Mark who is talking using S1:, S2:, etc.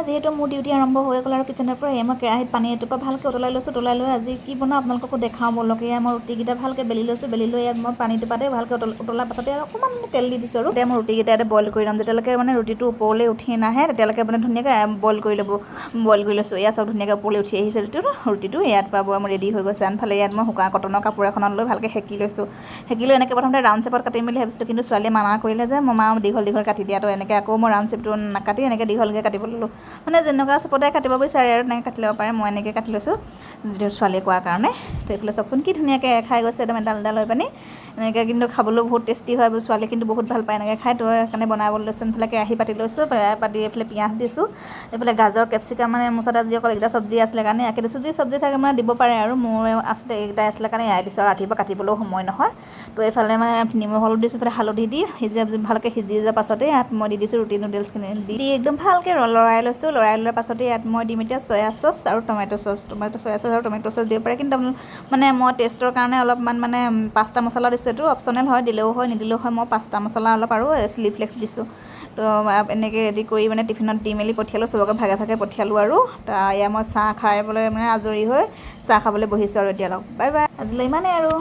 S1: যিহেতু মোৰ ডিউটি আৰম্ভ হৈ গ'ল আৰু কিচেনৰ পৰা মই কেৰাহীত পানী এটোপা ভালকৈ উতলাই লৈছোঁ। উতলাই লৈ আজি কি বনাওঁ আপোনালোককো দেখাওঁ বলক। এয়া মই ৰুটিকেইটা ভালকৈ বেলি লৈছোঁ। বেলি লৈ ইয়াত মই পানীটোপাতে ভালকৈ উতলাৰ পাছতে আৰু অকণমান তেল দি দিছোঁ। আৰু এতিয়া মই ৰুটিকেইটা ইয়াতে বইল কৰি ল'ম। যেতিয়ালৈকে মানে ৰুটিটো ওপৰলৈ উঠি নাহে তেতিয়ালৈকে মানে ধুনীয়াকৈ বইল কৰি লৈছোঁ। এয়া চব ধুনীয়াকৈ ওপৰলৈ উঠি আহিছে ৰুটিটো ইয়াত পাব মোৰ ৰেডি হৈ গৈছে। আনফালে ইয়াত মই শুকান কটনৰ কাপোৰ এখনত লৈ ভালকৈ সেকি লৈছোঁ। সেকি লৈ এনেকৈ প্ৰথমতে ৰাউণ্ড শ্বেপত কাটিম বুলি ভাবিছিলোঁ, কিন্তু ছোৱালীয়ে মানা কৰিলে যে মা দীঘল কাটি দিয়া। তো এনেকৈ আকৌ মই ৰাউণ্ড শ্বেপটো নাকাটি এনেকৈ দীঘলকৈ কাটিব ল'লোঁ। মানে যেনেকুৱা চেপতে কাটিব বিচাৰে আৰু তেনেকৈ কাটি ল'ব পাৰে। মই এনেকৈ কাটি লৈছোঁ ছোৱালীয়ে কোৱাৰ কাৰণে। তো এইফালে চাওকচোন কি ধুনীয়াকৈ খাই গৈছে একদম এডাল হৈ পানি। এনেকৈ কিন্তু খাবলৈও বহুত টেষ্টি হয়। ছোৱালী কিন্তু বহুত ভাল পায় এনেকৈ খাই। তো সেইকাৰণে বনাবলৈ লৈছোঁ। এইফালে কেৰাহী পাতি লৈছোঁ। কেৰাহী পাতি এইফালে পিঁয়াজ দিছোঁ। এইফালে গাজৰ কেপচিকাম মানে মোৰ ওচৰত আজি অকল এইকেইটা চব্জি আছিলে কাৰণে ইয়াকে দিছোঁ। যি চব্জি থাকে মানে দিব পাৰে আৰু মোৰ আছিলে এইকেইটাই আছিলে কাৰণে এয়াই দিছোঁ। আৰু ৰাতিপুৱা কাটিবলৈও সময় নহয়। তো এইফালে মানে নিমখ অলপ দিছোঁ। এইফালে হালধি দি ভালকৈ সিজি যোৱাৰ পাছতে ইয়াত মই দি দিছোঁ ৰুটি নুডলছখিনি দি একদম ভালকৈ লৰাই লৈছোঁ। লৰাই লোৱাৰ পাছতে ইয়াত মই দিম এতিয়া চয়া চচ আৰু টমেট' চচ। চয়া চচ আৰু টমেট' চচ দিব পাৰে, কিন্তু মানে মই টেষ্টৰ কাৰণে অলপমান মানে পাস্তা মছলা দিছোঁ। এইটো অপশ্যনেল হয়, দিলেও হয় নিদিলেও হয়। মই পাস্তা মছলা অলপ আৰু চিলি ফ্লেক্স দিছোঁ। তো এনেকৈ ৰেডি কৰি মানে টিফিনত দি মেলি পঠিয়ালোঁ। চবকে ভাগে ভাগে পঠিয়ালোঁ। আৰু এয়া মই চাহ খাই পেলাই মানে আজৰি হৈ চাহ খাবলৈ বহিছোঁ আৰু এতিয়া অলপ বাই বাই। আজিলৈ ইমানেই আৰু।